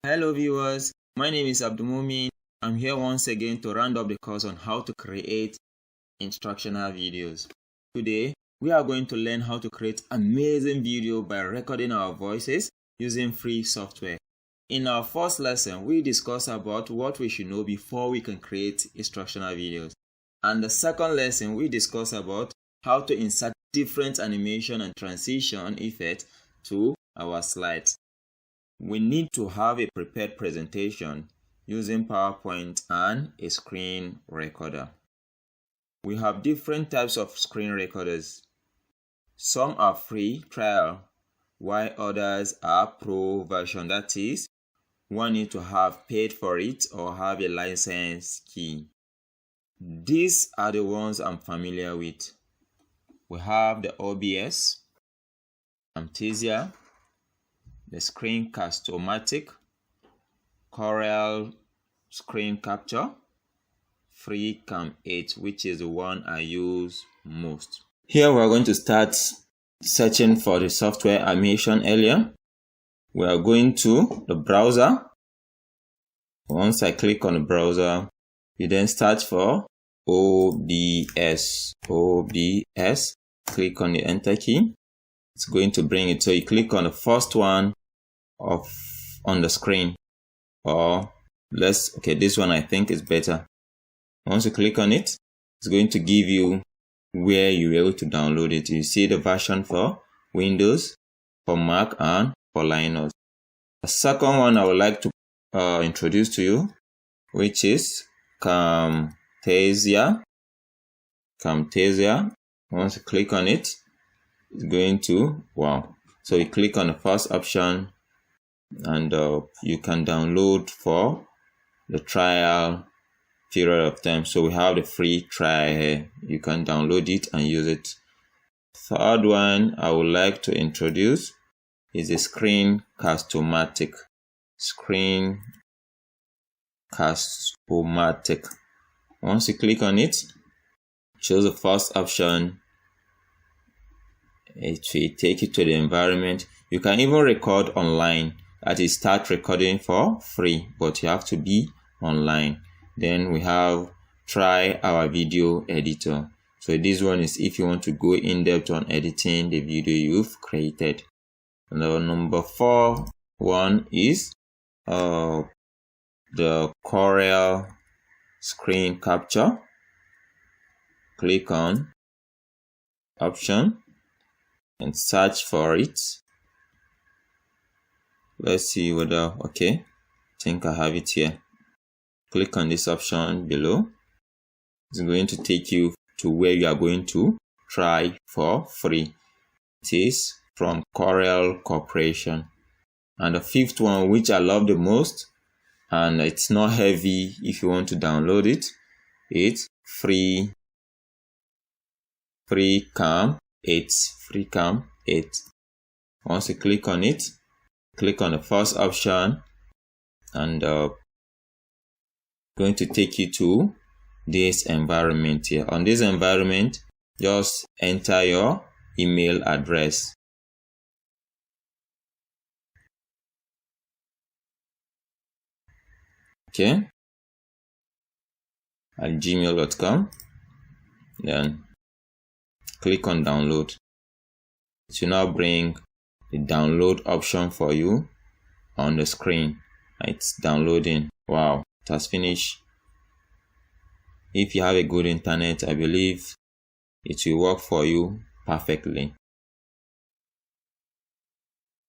Hello viewers, my name is Abdulmumin. I'm here once again to round up the course on how to create instructional videos. Today, we are going to learn how to create amazing video by recording our voices using free software. In our first lesson, we discussed about what we should know before we can create instructional videos. And the second lesson, we discussed about how to insert different animation and transition effects to our slides. We need to have a prepared presentation using PowerPoint and a screen recorder. We have different types of screen recorders. Some are free trial, while others are pro version. That is, one need to have paid for it or have a license key. These are the ones I'm familiar with. We have the OBS, Camtasia, the Screencast-O-Matic, Corel Screen Capture, FreeCam 8, which is the one I use most. Here we are going to start searching for the software I mentioned earlier. We are going to the browser. Once I click on the browser, you then search for OBS. Click on the enter key. It's going to bring it. So you click on the first one on the screen, or this one I think is better. Once you click on it, it's going to give you where you're able to download it. You see the version for Windows, for Mac, and for Linux. The second one I would like to introduce to you, which is Camtasia. Once you click on it, it's going to so you click on the first option, and you can download for the trial period of time. So we have the free trial here. You can download it and use it. Third one I would like to introduce is the Screencast-O-Matic. Screencast-O-Matic. Once you click on it, it shows the first option. It will take you to the environment. You can even record online. That is, start recording for free, but you have to be online. Then we have try our video editor. So this one is if you want to go in depth on editing the video you've created. And the number 4 one is the Corel Screen Capture. Click on option and search for it. Let's see whether I think I have it here. Click on this option below. It's going to take you to where you are going to try for free. It is from Corel Corporation. And the fifth one, which I love the most, and it's not heavy if you want to download it, it's FreeCam 8. Once you click on it, click on the first option, and going to take you to this environment here. On this environment, just enter your email address. At gmail.com. Then click on download. It will now bring the download option for you on the screen. It's downloading. Wow, it has finished. If you have a good internet, I believe it will work for you perfectly.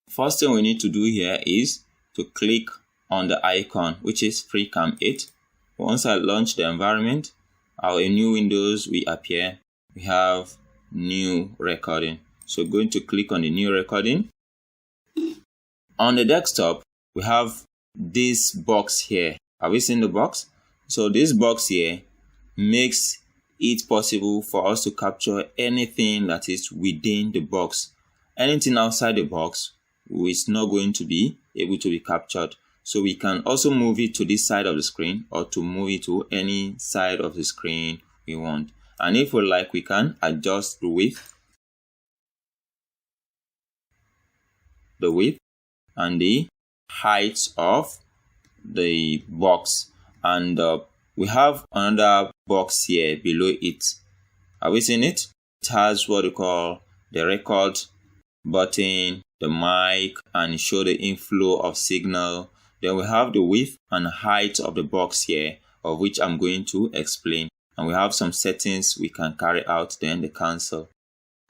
First thing we need to do here is to click on the icon, which is FreeCam 8. Once I launch the environment, a new windows will appear. We have new recording. So we're going to click on the new recording. On the desktop, we have this box here. Have we seen the box? So this box here makes it possible for us to capture anything that is within the box. Anything outside the box is not going to be able to be captured. So we can also move it to this side of the screen, or to move it to any side of the screen we want. And if we like, we can adjust the width and the height of the box, and we have another box here below it. Are we seeing it? It has what we call the record button, the mic, and show the inflow of signal. Then we have the width and height of the box here, of which I'm going to explain. And we have some settings we can carry out, then the cancel.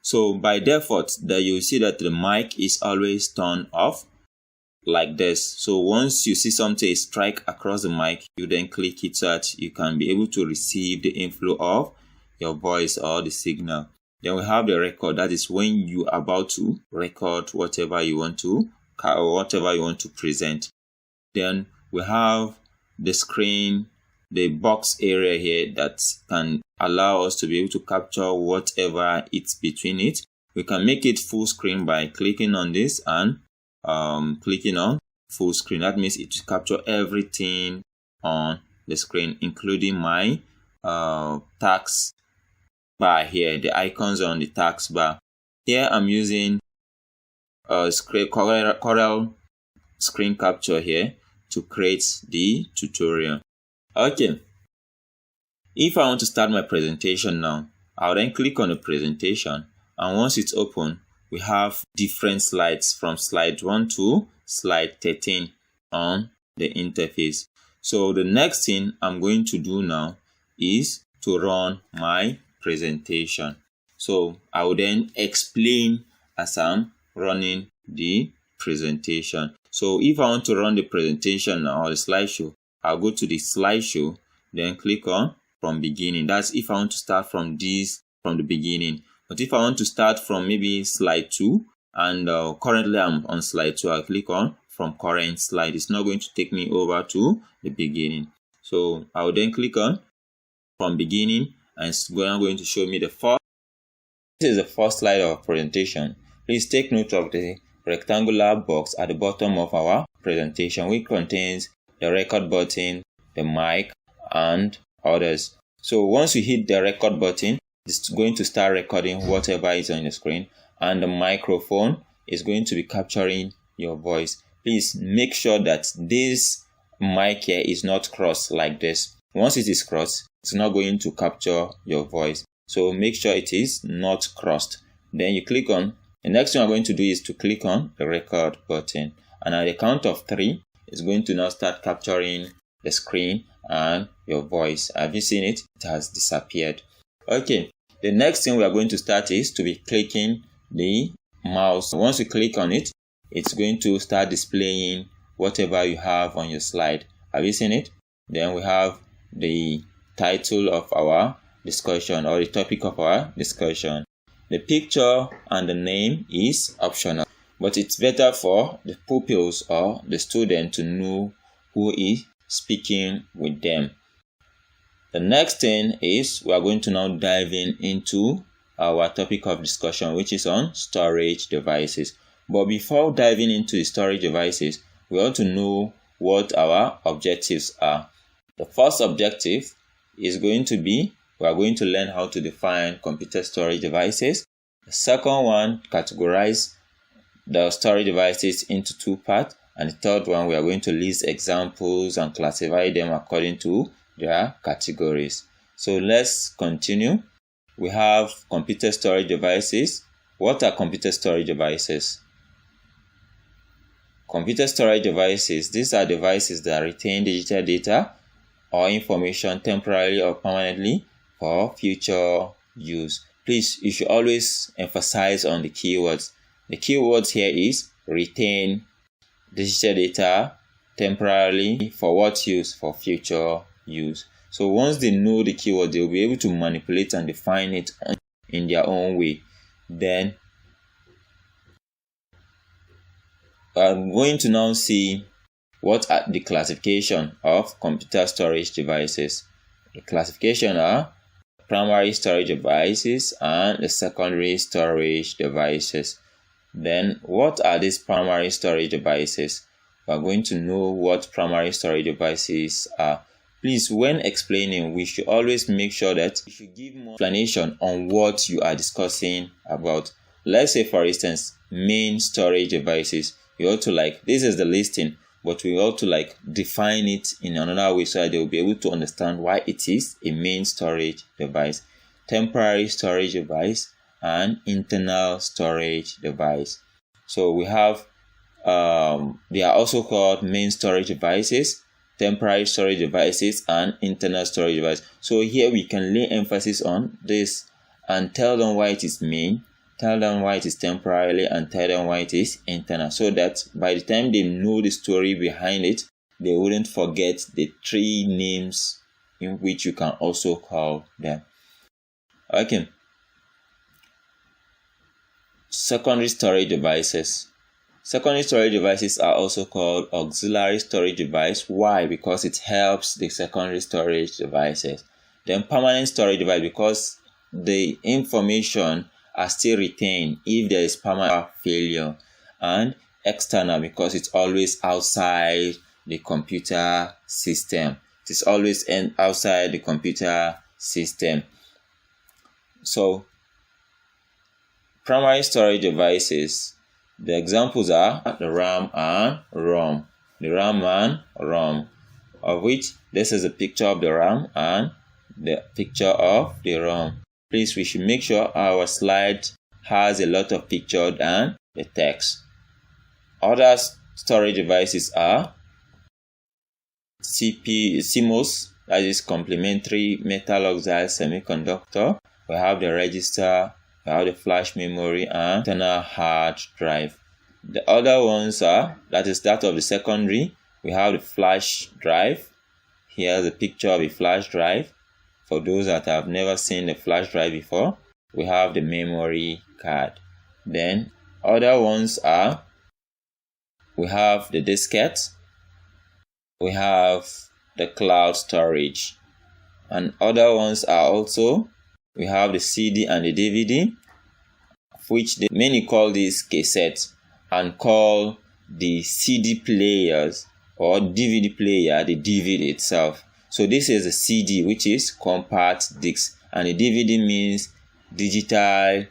So by default, that you see that the mic is always turned off like this. So once you see something strike across the mic, you then click it so that you can be able to receive the inflow of your voice or the signal. Then we have the record. That is when you are about to record whatever you want to present. Then we have the screen, the box area here that can allow us to be able to capture whatever it's between it. We can make it full screen by clicking on this and clicking on full screen. That means it will capture everything on the screen, including my task bar here, the icons on the task bar. Here I'm using Corel screen capture here to create the tutorial. Okay, if I want to start my presentation now, I'll then click on the presentation, and once it's open, we have different slides from slide 1 to slide 13 on the interface. So the next thing I'm going to do now is to run my presentation. So I will then explain as I'm running the presentation. So if I want to run the presentation or the slideshow, I'll go to the slideshow, then click on from beginning. That's if I want to start from the beginning. But if I want to start from maybe slide 2, and currently I'm on slide 2, I'll click on from current slide. It's not going to take me over to the beginning. So I will then click on from beginning, and it's going to show me the first. This is the first slide of presentation. Please take note of the rectangular box at the bottom of our presentation, which contains the record button, the mic, and others. So once you hit the record button, it's going to start recording whatever is on the screen, and the microphone is going to be capturing your voice. Please make sure that this mic here is not crossed like this. Once it is crossed, it's not going to capture your voice. So make sure it is not crossed. Then you click on, the next thing I'm going to do is to click on the record button. And at the count of 3, it's going to now start capturing the screen and your voice. Have you seen it? It has disappeared. Okay, the next thing we are going to start is to be clicking the mouse. Once you click on it, it's going to start displaying whatever you have on your slide. Have you seen it? Then we have the title of our discussion or the topic of our discussion. The picture and the name is optional, but it's better for the pupils or the student to know who is speaking with them. The next thing is we are going to now dive into our topic of discussion, which is on storage devices. But before diving into the storage devices, we ought to know what our objectives are. The first objective is going to be, we are going to learn how to define computer storage devices. The second one, categorize the storage devices into 2 parts. And the third one, we are going to list examples and classify them according to their categories. So let's continue. We have computer storage devices. What are computer storage devices? Computer storage devices, these are devices that retain digital data or information temporarily or permanently for future use. Please, you should always emphasize on the keywords. The keywords here is retain digital data temporarily for what use? For future use. So once they know the keyword, they'll be able to manipulate and define it in their own way. Then I'm going to now see what are the classification of computer storage devices. The classification are primary storage devices and the secondary storage devices. Then what are these primary storage devices? We are going to know what primary storage devices are. Please, when explaining, we should always make sure that you should give more explanation on what you are discussing about. Let's say, for instance, main storage devices. You ought to this is the listing. but we ought to like define it in another way so that they will be able to understand why it is a main storage device, temporary storage device, and internal storage device. So we have they are also called main storage devices, temporary storage devices, and internal storage device. So here we can lay emphasis on this and tell them why it is main, tell them why it is temporarily, and tell them why it is internal, so that by the time they know the story behind it, they wouldn't forget the three names in which you can also call them. Okay. Secondary storage devices. Secondary storage devices are also called auxiliary storage device. Why? Because it helps the secondary storage devices. Then permanent storage device, because the information are still retained if there is permanent failure. And external, because it's always outside the computer system. It is always outside the computer system. So primary storage devices, the examples are the RAM and ROM. The RAM and ROM, of which this is a picture of the RAM and the picture of the ROM. Please, we should make sure our slide has a lot of picture than the text. Other storage devices are CMOS, that is complementary metal oxide semiconductor. We have the register, we have the flash memory, and internal hard drive. The other ones are, that is that of the secondary. We have the flash drive. Here's a picture of a flash drive. For those that have never seen the flash drive before, we have the memory card. Then other ones are, we have the diskette, we have the cloud storage, and other ones are also, we have the CD and the DVD, which many call these cassettes and call the CD players or DVD player the DVD itself. So this is a CD, which is compact disc, and the DVD means digital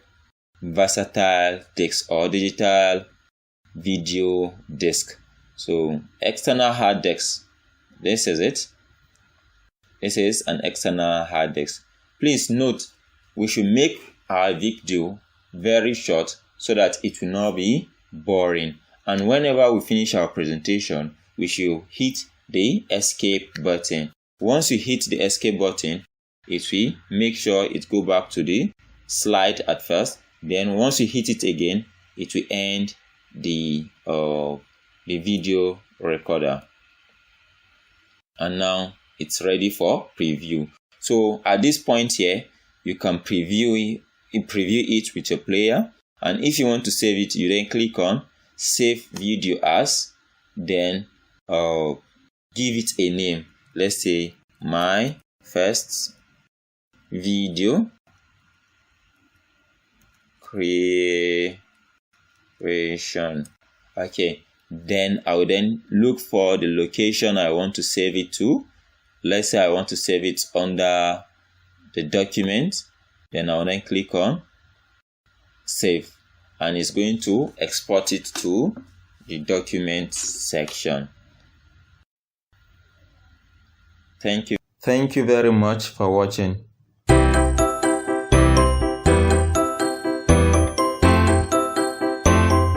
versatile disc or digital video disc. So external hard disk, this is it. This is an external hard disk. Please note, we should make our video very short so that it will not be boring. And whenever we finish our presentation, we should hit the escape button. Once you hit the escape button, it will make sure it go back to the slide at first. Then once you hit it again, it will end the video recorder. And now it's ready for preview. So at this point here, you can preview it with your player. And if you want to save it, you then click on save video as, then give it a name. Let's say my first video creation. Okay, then I will then look for the location I want to save it to. Let's say I want to save it under the document. Then I will then click on save, and it's going to export it to the document section. Thank you very much for watching.